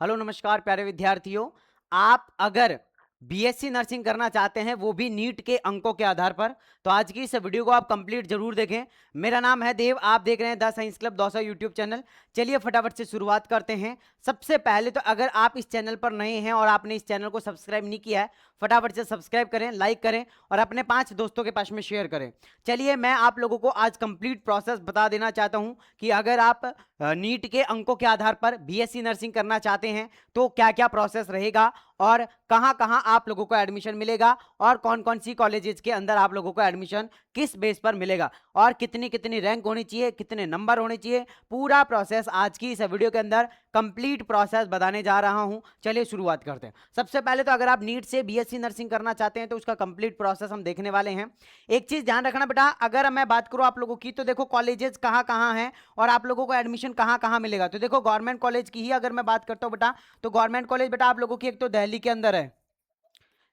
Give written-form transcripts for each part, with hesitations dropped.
Hello नमस्कार प्यारे विद्यार्थियों। आप अगर बीएससी नर्सिंग करना चाहते हैं वो भी नीट के अंकों के आधार पर, तो आज की इस वीडियो को आप कंप्लीट जरूर देखें। मेरा नाम है देव, आप देख रहे हैं the science club Dausa YouTube channel. चलिए फटाफट से शुरुआत करते हैं। सबसे पहले तो अगर आप इस चैनल पर नए हैं और आपने इस चैनल को सब्सक्राइब नहीं किया है, फटाफट से सब्सक्राइब करें, लाइक करें और अपने 5 दोस्तों के पास में शेयर करें। चलिए मैं आप लोगों को आज कंप्लीट प्रोसेस बता देना चाहता हूं कि अगर आप नीट के अंकों के आधार पर बीएससी नर्सिंग करना चाहते हैं तो क्या क्या प्रोसेस रहेगा और कहां कहां आप लोगों को एडमिशन मिलेगा और कौन कौन सी कॉलेजेस के अंदर आप लोगों को एडमिशन किस बेस पर मिलेगा और कितनी कितनी रैंक होनी चाहिए, कितने नंबर होने चाहिए, पूरा प्रोसेस आज की इस वीडियो के अंदर कंप्लीट प्रोसेस बताने जा रहा हूं। चलिए शुरुआत करते हैं। सबसे पहले तो अगर आप नीट से बीएससी नर्सिंग करना चाहते हैं तो उसका कंप्लीट प्रोसेस हम देखने वाले हैं। एक चीज ध्यान रखना बेटा, अगर मैं बात करूं आप लोगों की तो देखो कॉलेजेस कहां कहां हैं और आप लोगों को एडमिशन कहां कहां मिलेगा। तो देखो गवर्नमेंट कॉलेज की ही अगर मैं बात करता हूं बेटा, तो गवर्नमेंट कॉलेज बेटा आप लोगों की एक तो दिल्ली के अंदर है।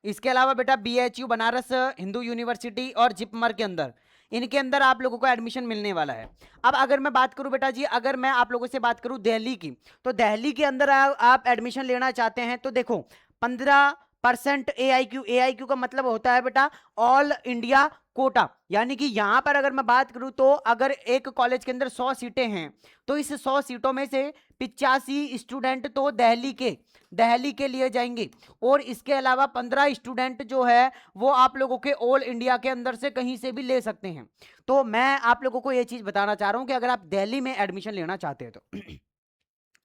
इसके अलावा बेटा बीएचयू बनारस हिंदू यूनिवर्सिटी और जिपमर के अंदर, इनके अंदर आप लोगों को एडमिशन मिलने वाला है। अब अगर मैं बात करूं बेटा जी, अगर मैं आप लोगों से बात करूं दिल्ली की, तो दिल्ली के अंदर आप एडमिशन लेना चाहते हैं तो देखो 15% ए आई क्यू का मतलब होता है बेटा ऑल इंडिया कोटा। यानी कि यहां पर अगर मैं बात करूं तो अगर एक कॉलेज के अंदर 100 सीटें हैं तो इस 100 सीटों में से 85 स्टूडेंट तो दिल्ली के लिए जाएंगे और इसके अलावा 15 स्टूडेंट जो है वो आप लोगों के ऑल इंडिया के अंदर से कहीं से भी ले सकते हैं। तो मैं आप लोगों को ये चीज बताना चाह रहा हूं कि अगर आप दिल्ली में एडमिशन लेना चाहते हैं तो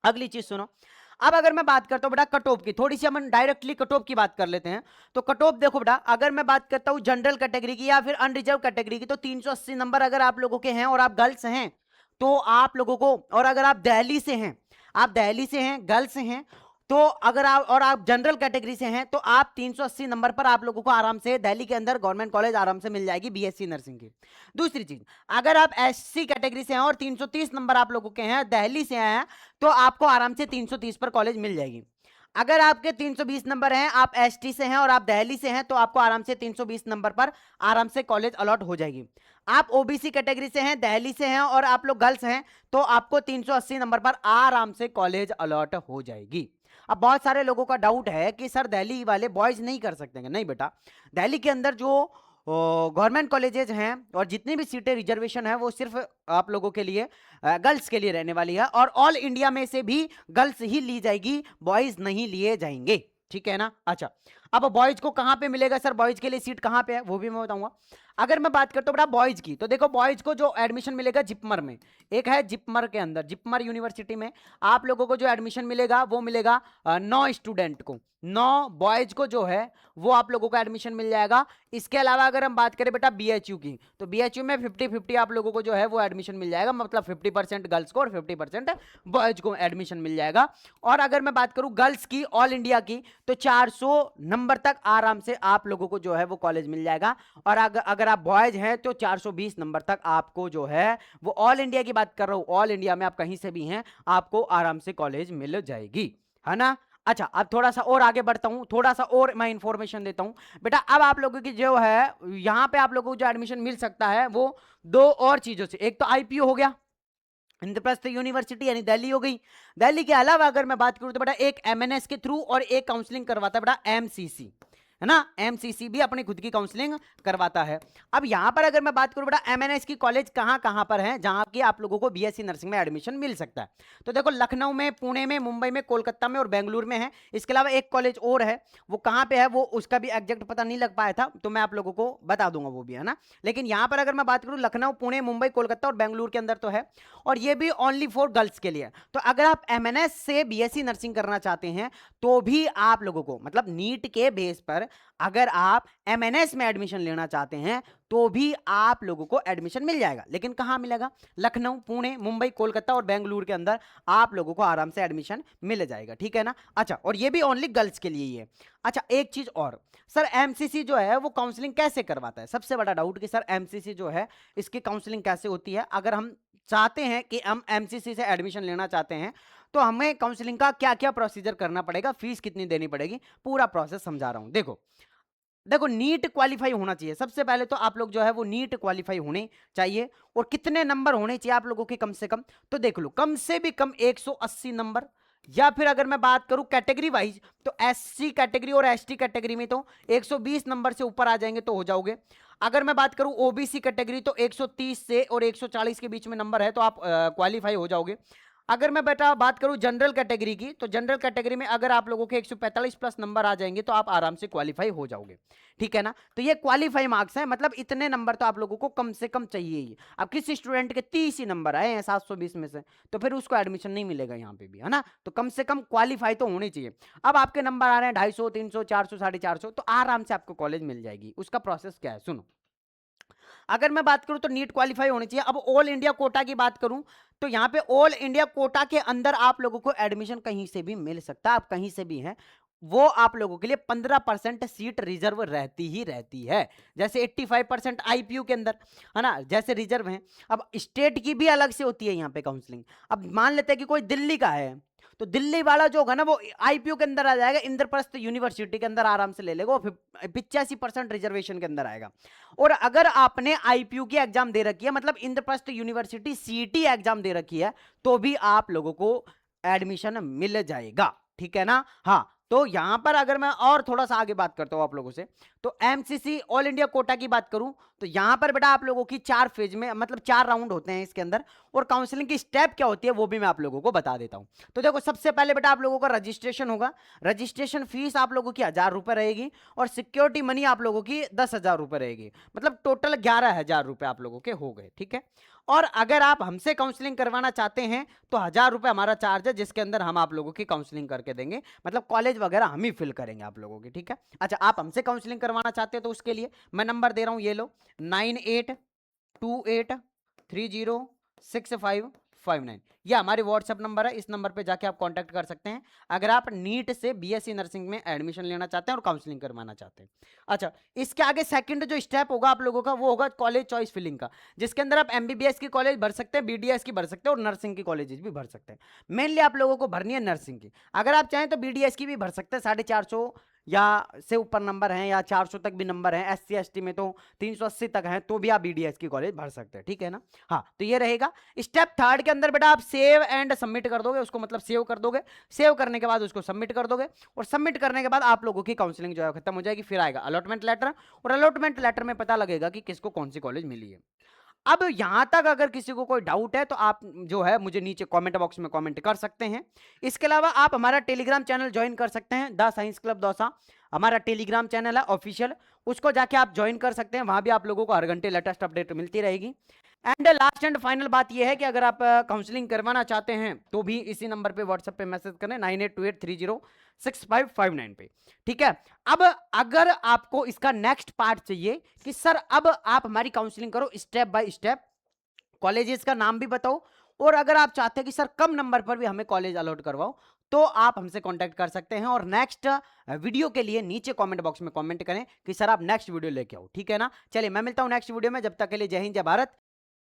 अगली चीज सुनो। अब अगर मैं बात करता हूं बेटा कट ऑफ की, थोड़ी सी हम डायरेक्टली कट ऑफ की बात कर लेते हैं। तो कट ऑफ देखो बेटा, अगर मैं बात करता हूं जनरल कैटेगरी की या फिर अनरिजर्व कैटेगरी की, तो 380 नंबर अगर आप लोगों के हैं और आप गर्ल्स हैं तो आप लोगों को, और अगर आप दिल्ली से हैं, आप दिल्ली से हैं, गर्ल्स हैं, तो अगर आप और आप जनरल कैटेगरी से हैं तो आप 380 नंबर पर आप लोगों को आराम से दिल्ली के अंदर गवर्नमेंट कॉलेज आराम से मिल जाएगी बीएससी नर्सिंग की। दूसरी चीज, अगर आप एससी कैटेगरी से हैं और 330 नंबर आप लोगों के हैं, दिल्ली से हैं, तो आपको आराम से 330 पर कॉलेज मिल जाएगी। अगर आपके 320 नंबर हैं, आप एसटी से हैं और आप दिल्ली से हैं, तो आपको आराम से 320 नंबर पर आराम से कॉलेज अलॉट हो जाएगी। आप ओबीसी कैटेगरी से हैं, दिल्ली से हैं और आप लोग गर्ल्स हैं, तो आपको 380 नंबर पर आराम से कॉलेज अलॉट हो जाएगी। अब बहुत सारे लोगों का डाउट है कि सर दिल्ली वाले बॉयज नहीं कर सकते हैं। नहीं बेटा, दिल्ली के अंदर जो गवर्नमेंट कॉलेजेस हैं और जितनी भी सीटें रिजर्वेशन है वो सिर्फ आप लोगों के लिए, गर्ल्स के लिए रहने वाली है और ऑल इंडिया में से भी गर्ल्स ही ली जाएगी, बॉयज नहीं लिए जाएंगे। ठीक है ना। अच्छा, अब बॉयज को कहां पे मिलेगा सर, बॉयज के लिए सीट कहां पे है वो भी मैं बताऊंगा। अगर मैं बात करता हूं बेटा बॉयज की, तो देखो बॉयज को जो एडमिशन मिलेगा जिपमर में, एक है जिपमर के अंदर, जिपमर यूनिवर्सिटी में आप लोगों को जो एडमिशन मिलेगा वो मिलेगा 9 स्टूडेंट को, 9 बॉयज को जो है वो आप लोगों को एडमिशन मिल जाएगा। इसके अलावा अगर हम बात करें बेटा बीएचयू की, तो बीएचयू में 50-50 आप लोगों को जो है वो एडमिशन मिल जाएगा, मतलब 50% गर्ल्स को और 50% बॉयज को एडमिशन मिल जाएगा। और अगर मैं बात करूं गर्ल्स की ऑल इंडिया की, तो 400 नंबर तक आराम से आप लोगों को जो है वो कॉलेज मिल जाएगा। और अगर आप बॉयज हैं तो 420 नंबर तक आपको जो है वो, ऑल इंडिया की बात कर रहा हूं, ऑल इंडिया में आप कहीं से भी हैं आपको आराम से कॉलेज मिल जाएगी, है ना। अच्छा, अब थोड़ा सा और आगे बढ़ता हूं, थोड़ा सा और मैं इंफॉर्मेशन देता हूं बेटा। अब आप लोगों की जो है यहां पे आप लोगों को जो एडमिशन मिल सकता है वो दो और चीजों से, एक तो आईपीओ हो गया, इंद्रप्रस्थ यूनिवर्सिटी यानी दिल्ली हो गई। दिल्ली के अलावा अगर मैं बात करूं तो बेटा एक एमएनएस के थ्रू और एक काउंसलिंग करवाता है बेटा एमसीसी, है ना। एमसीसी भी अपनी खुद की काउंसलिंग करवाता है। अब यहां पर अगर मैं बात करूं बेटा एमएनएस की कॉलेज कहां कहां पर है जहां की आप लोगों को बीएससी नर्सिंग में एडमिशन मिल सकता है, तो देखो लखनऊ में, पुणे में, मुंबई में, कोलकाता में और बेंगलुरु में है। इसके अलावा एक कॉलेज और है, वो कहां पे है वो उसका भी एग्जैक्ट पता नहीं लग पाया था, तो मैं आप लोगों को बता दूंगा वो भी, है ना। लेकिन यहां पर अगर मैं बात करूं लखनऊ, पुणे, मुंबई, कोलकाता और बेंगलुरु के अंदर तो है, और ये भी ओनली फॉर गर्ल्स के लिए। तो अगर आप एमएनएस से बीएससी नर्सिंग करना चाहते हैं तो भी आप लोगों को, मतलब नीट के बेस पर अगर आप एमएनएस में एडमिशन लेना चाहते हैं तो भी आप लोगों को एडमिशन मिल जाएगा। लेकिन कहां मिलेगा, लखनऊ, पुणे, मुंबई, कोलकाता और बेंगलुरु के अंदर आप लोगों को आराम से एडमिशन मिल जाएगा। ठीक है ना। अच्छा, और ये भी ओनली गर्ल्स के लिए ही है। अच्छा, एक चीज और, सर एमसीसी जो है वो काउंसलिंग कैसे करवाता है, सबसे बड़ा डाउट कि सर एमसीसी जो है इसकी काउंसलिंग कैसे होती है। अगर हम चाहते हैं कि हम एमसीसी से एडमिशन लेना चाहते हैं तो हमें काउंसलिंग का क्या क्या प्रोसीजर करना पड़ेगा, फीस कितनी देनी पड़ेगी, पूरा प्रोसेस समझा रहा हूं। देखो देखो नीट क्वालिफाई होना चाहिए सबसे पहले, तो आप लोग जो है वो नीट क्वालिफाई होने चाहिए। और कितने नंबर होने चाहिए आप लोगों के कम से कम, तो देख लो कम से भी कम 180 नंबर, या फिर अगर मैं बात करूं कैटेगरी वाइज, तो एससी कैटेगरी और एसटी कैटेगरी में तो 120 नंबर से ऊपर आ जाएंगे तो हो जाओगे। अगर मैं बात करूं ओबीसी कैटेगरी तो 130 से और 140 के बीच में नंबर है तो आप क्वालिफाई हो जाओगे। अगर मैं बेटा बात करूं जनरल कैटेगरी की, तो जनरल कैटेगरी में अगर आप लोगों के 145 प्लस नंबर आ जाएंगे तो आप आराम से क्वालिफाई हो जाओगे, ठीक है ना। तो ये क्वालिफाई मार्क्स है, मतलब इतने नंबर तो आप लोगों को कम से कम चाहिए ही। अब किसी स्टूडेंट के 30 ही नंबर आए हैं 720 में से, तो फिर उसको एडमिशन नहीं मिलेगा यहाँ पे भी, है ना। तो कम से कम क्वालिफाई तो होनी चाहिए। अब आपके नंबर आ रहे हैं 250, 300, 400, 450, तो आराम से आपको कॉलेज मिल जाएगी। उसका प्रोसेस क्या है सुनो। अगर मैं बात करूं तो नीट क्वालिफाई होनी चाहिए। अब ऑल इंडिया कोटा की बात करूं तो यहां पे ऑल इंडिया कोटा के अंदर आप लोगों को एडमिशन कहीं से भी मिल सकता है, आप कहीं से भी हैं। वो आप लोगों के लिए 15% सीट रिजर्व रहती है। जैसे 85% आईपीयू के अंदर, है ना, जैसे रिजर्व है। अब स्टेट की भी अलग से होती है यहाँ पे काउंसलिंग। अब मान लेते हैं कि कोई दिल्ली का है, तो दिल्ली वाला जो होगा ना वो आईपीयू के अंदर आ जाएगा, इंद्रप्रस्थ यूनिवर्सिटी के अंदर आराम से ले लेगा, 85% रिजर्वेशन के अंदर आएगा। और अगर आपने आईपीयू की एग्जाम दे रखी है, मतलब इंद्रप्रस्थ यूनिवर्सिटी सीटी एग्जाम दे रखी है, तो भी आप लोगों को एडमिशन मिल जाएगा, ठीक है ना। हाँ, तो यहां पर अगर मैं और थोड़ा सा आगे बात करता हूं आप लोगों से, तो एमसीसी ऑल इंडिया कोटा की बात करूं तो यहां पर बेटा आप लोगों की 4 फेज में, मतलब 4 राउंड होते हैं इसके अंदर। और काउंसलिंग की स्टेप क्या होती है वो भी मैं आप लोगों को बता देता हूं। तो देखो, सबसे पहले बेटा आप लोगों का रजिस्ट्रेशन होगा। रजिस्ट्रेशन फीस आप लोगों की 1000 रुपए रहेगी, और सिक्योरिटी मनी आप लोगों की 10,000 रुपए रहेगी, मतलब टोटल 11,000 रुपए आप लोगों के हो गए, ठीक है। और अगर आप हमसे काउंसलिंग करवाना चाहते हैं तो 1000 रुपए हमारा चार्ज है, जिसके अंदर हम आप लोगों की काउंसलिंग करके देंगे, मतलब कॉलेज वगैरह हम ही फिल करेंगे आप लोगों की, ठीक है। अच्छा, आप हमसे काउंसलिंग करवाना चाहते हैं तो उसके लिए मैं नंबर दे रहा हूं, ये लो, 9828306559। यह हमारे व्हाट्सएप नंबर है, इस नंबर पे जाके आप कांटेक्ट कर सकते हैं अगर आप नीट से बीएससी नर्सिंग में एडमिशन लेना चाहते हैं और काउंसलिंग करवाना चाहते हैं। अच्छा, इसके आगे सेकंड जो स्टेप होगा आप लोगों का, वो होगा कॉलेज चॉइस फिलिंग का, जिसके अंदर आप एमबीबीएस की कॉलेज भर सकते हैं, बीडीएस की भर सकते हैं, और नर्सिंग की कॉलेजेस भी भर सकते हैं। मेनली आप लोगों को भरनी है नर्सिंग की। अगर आप चाहें तो बीडीएस की भी भर सकते हैं, 450 या से ऊपर नंबर हैं, या 400 तक भी नंबर हैं। एससी एसटी में तो 380 तक हैं, तो भी आप बीडीएस की कॉलेज भर सकते हैं, ठीक है ना। हाँ, तो ये रहेगा। स्टेप थर्ड के अंदर बेटा आप सेव एंड सबमिट कर दोगे उसको, मतलब सेव कर दोगे। सेव करने के बाद उसको सबमिट कर दोगे, और सबमिट करने के बाद आप लोगों की काउंसलिंग जो है खत्म हो जाएगी। फिर आएगा अलॉटमेंट लेटर, और अलॉटमेंट लेटर में पता लगेगा कि किसको कौन सी कॉलेज मिली है। अब यहां तक अगर किसी को कोई डाउट है तो आप जो है मुझे नीचे कमेंट बॉक्स में कमेंट कर सकते हैं। इसके अलावा आप हमारा टेलीग्राम चैनल ज्वाइन कर सकते हैं, द साइंस क्लब दौसा हमारा टेलीग्राम चैनल है ऑफिशियल, उसको जाके आप ज्वाइन कर सकते हैं। वहां भी आप लोगों को हर घंटे लेटेस्ट अपडेट मिलती रहेगी। एंड लास्ट एंड फाइनल बात यह है कि अगर आप काउंसलिंग करवाना चाहते हैं तो भी इसी नंबर पे व्हाट्सएप पे मैसेज करें 9828306559 पे, ठीक है। अब अगर आपको इसका नेक्स्ट पार्ट चाहिए कि सर अब आप हमारी काउंसलिंग करो स्टेप बाय स्टेप, कॉलेजेस का नाम भी बताओ, और अगर आप चाहते हैं कि सर कम नंबर पर भी हमें कॉलेज अलॉट करवाओ, तो आप हमसे कांटेक्ट कर सकते हैं। और नेक्स्ट वीडियो के लिए नीचे कमेंट बॉक्स में कमेंट करें कि सर आप नेक्स्ट वीडियो लेके आओ, ठीक है ना। चलिए, मैं मिलता हूं नेक्स्ट वीडियो में, जब तक के लिए जय हिंद, जय भारत,